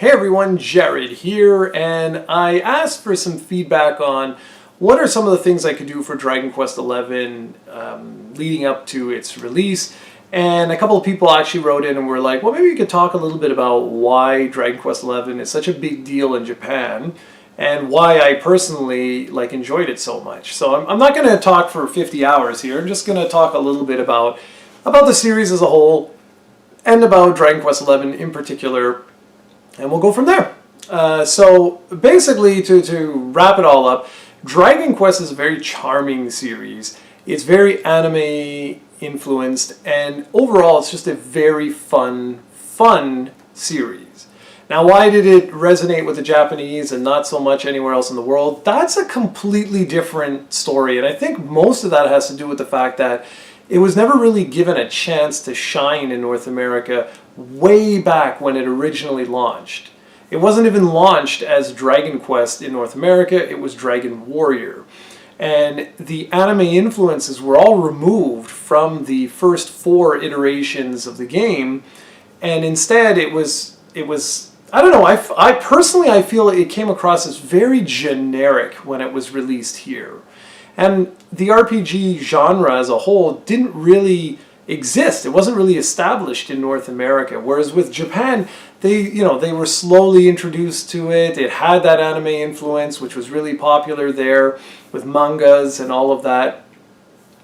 Hey everyone, Jared here, and I asked for some feedback on what are some of the things I could do for Dragon Quest XI leading up to its release. And a couple of people actually wrote in and were like, well, maybe you could talk a little bit about why Dragon Quest XI is such a big deal in Japan and why I personally enjoyed it so much. So I'm not going to talk for 50 hours here. I'm just going to talk a little bit about the series as a whole and about Dragon Quest XI in particular, and we'll go from there. So basically, to wrap it all up, Dragon Quest is a very charming series. It's very anime influenced, and overall it's just a very fun series. Now, why did it resonate with the Japanese and not so much anywhere else in the world? That's a completely different story, and I think most of that has to do with the fact that it was never really given a chance to shine in North America way back when it originally launched. It wasn't even launched as Dragon Quest in North America, it was Dragon Warrior. And the anime influences were all removed from the first 4 iterations of the game, and instead it was I don't know, I personally feel it came across as very generic when it was released here. And the RPG genre as a whole didn't really exist. It wasn't really established in North America. Whereas with Japan, they were slowly introduced to it. It had that anime influence, which was really popular there with mangas and all of that.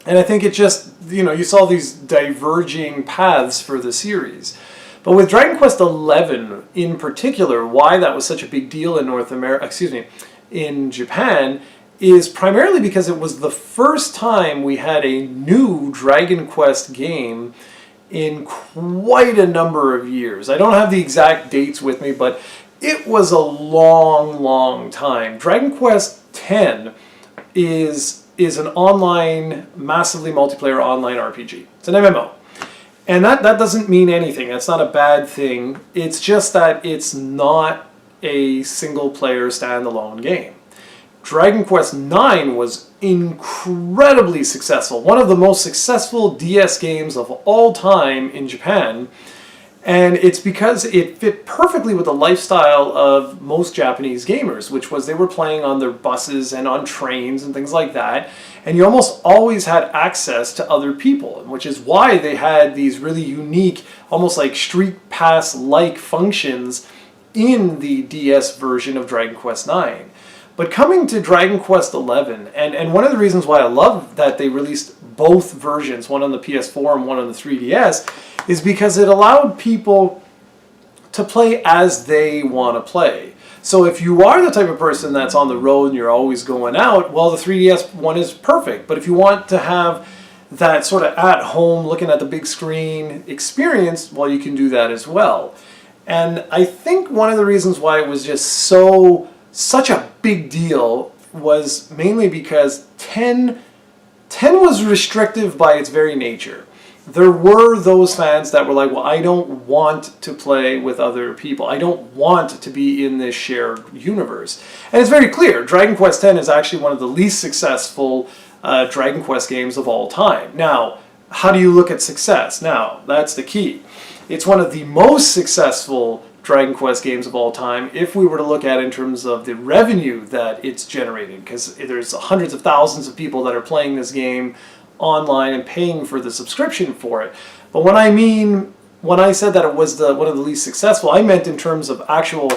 And I think it just, you saw these diverging paths for the series. But with Dragon Quest XI in particular, why that was such a big deal in in Japan, is primarily because it was the first time we had a new Dragon Quest game in quite a number of years. I don't have the exact dates with me, but it was a long time. Dragon Quest X is an online, massively multiplayer online RPG. It's an MMO. And that doesn't mean anything. That's not a bad thing. It's just that it's not a single-player standalone game. Dragon Quest IX was incredibly successful, one of the most successful DS games of all time in Japan, and it's because it fit perfectly with the lifestyle of most Japanese gamers, which was they were playing on their buses and on trains and things like that, and you almost always had access to other people, which is why they had these really unique, almost like Street Pass-like functions in the DS version of Dragon Quest IX. But coming to Dragon Quest XI, and one of the reasons why I love that they released both versions, one on the PS4 and one on the 3DS, is because it allowed people to play as they want to play. So if you are the type of person that's on the road and you're always going out, well, the 3DS one is perfect. But if you want to have that sort of at-home, looking at the big screen experience, well, you can do that as well. And I think one of the reasons why it was just such a big deal was mainly because 10 was restrictive by its very nature. There were those fans that were like, well, I don't want to play with other people. I don't want to be in this shared universe. And it's very clear, Dragon Quest X is actually one of the least successful Dragon Quest games of all time. Now, how do you look at success? Now, that's the key. It's one of the most successful Dragon Quest games of all time if we were to look at it in terms of the revenue that it's generating, because there's hundreds of thousands of people that are playing this game online and paying for the subscription for it. But when I said that it was one of the least successful, I meant in terms of actual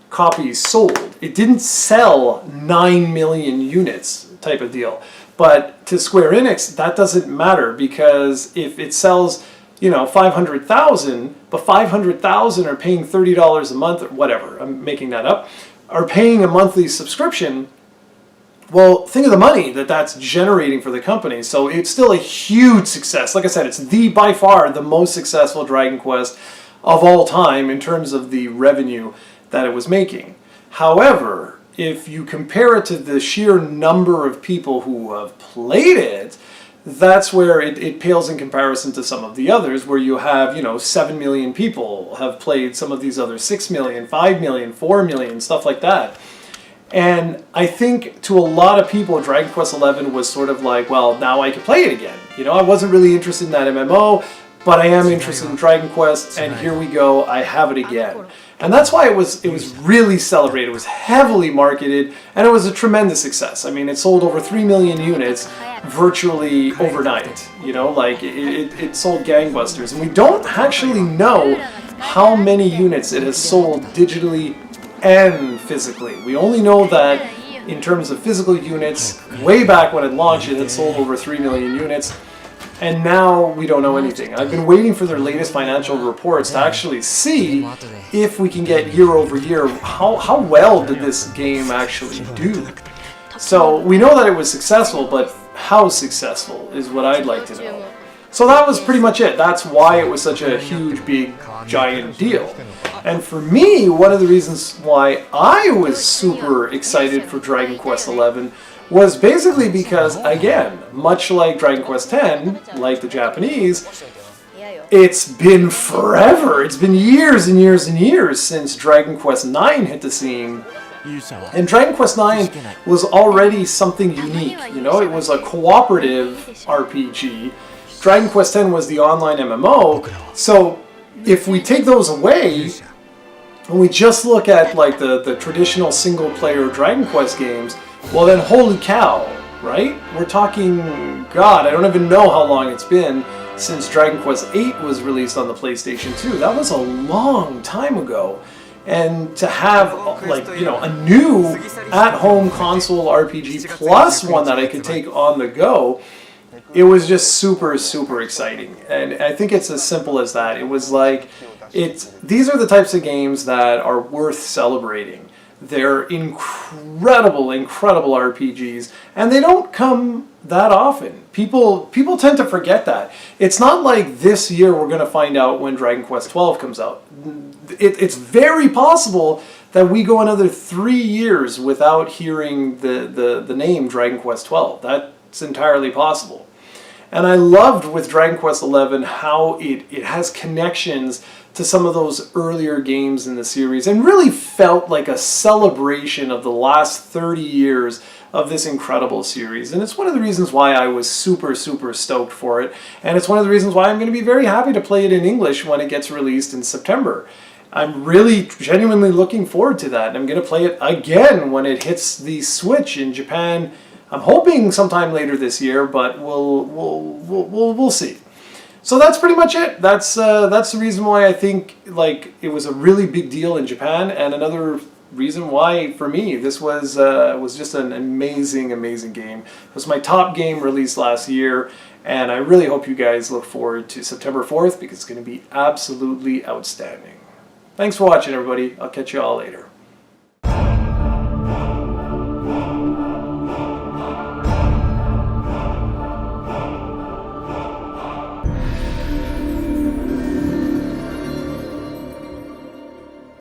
copies sold. It didn't sell 9 million units type of deal. But to Square Enix, that doesn't matter, because if it sells 500,000, but 500,000 are paying $30 a month, or whatever, I'm making that up, are paying a monthly subscription, well, think of the money that's generating for the company. So it's still a huge success. Like I said, it's by far the most successful Dragon Quest of all time in terms of the revenue that it was making. However, if you compare it to the sheer number of people who have played it, that's where it pales in comparison to some of the others, where you have, 7 million people have played some of these other 6 million, 5 million, 4 million, stuff like that. And I think to a lot of people, Dragon Quest XI was sort of like, well, now I can play it again. I wasn't really interested in that MMO, but I am interested in Dragon Quest, and here we go, I have it again. And that's why it was really celebrated. It was heavily marketed, and it was a tremendous success. I mean, it sold over 3 million units virtually overnight. You know, like it sold gangbusters. And we don't actually know how many units it has sold digitally and physically. We only know that in terms of physical units, way back when it launched, it had sold over 3 million units. And now we don't know anything. I've been waiting for their latest financial reports to actually see if we can get year over year, how well did this game actually do. So we know that it was successful, but how successful is what I'd like to know. So that was pretty much it. That's why it was such a huge, big, giant deal. And for me, one of the reasons why I was super excited for Dragon Quest XI was basically because, again, much like Dragon Quest X, like the Japanese, it's been forever. It's been years and years and years since Dragon Quest IX hit the scene. And Dragon Quest IX was already something unique. You know, it was a cooperative RPG. Dragon Quest X was the online MMO. So if we take those away, and we just look at like the traditional single-player Dragon Quest games, well then holy cow, right? We're talking, God, I don't even know how long it's been since Dragon Quest VIII was released on the PlayStation 2. That was a long time ago. And to have, like, you know, a new at-home console RPG plus one that I could take on the go, it was just super, super exciting. And I think it's as simple as that. It was like, these are the types of games that are worth celebrating. They're incredible, incredible RPGs, and they don't come that often. People tend to forget that. It's not like this year we're going to find out when Dragon Quest XII comes out. It's very possible that we go another 3 years without hearing the name Dragon Quest XII. That's entirely possible. And I loved with Dragon Quest XI how it has connections to some of those earlier games in the series and really felt like a celebration of the last 30 years of this incredible series. And it's one of the reasons why I was super, super stoked for it. And it's one of the reasons why I'm going to be very happy to play it in English when it gets released in September. I'm really genuinely looking forward to that. And I'm going to play it again when it hits the Switch in Japan. I'm hoping sometime later this year, but we'll see. So that's pretty much it. That's the reason why I think like it was a really big deal in Japan, and another reason why for me this was just an amazing, amazing game. It was my top game released last year, and I really hope you guys look forward to September 4th because it's going to be absolutely outstanding. Thanks for watching, everybody. I'll catch you all later.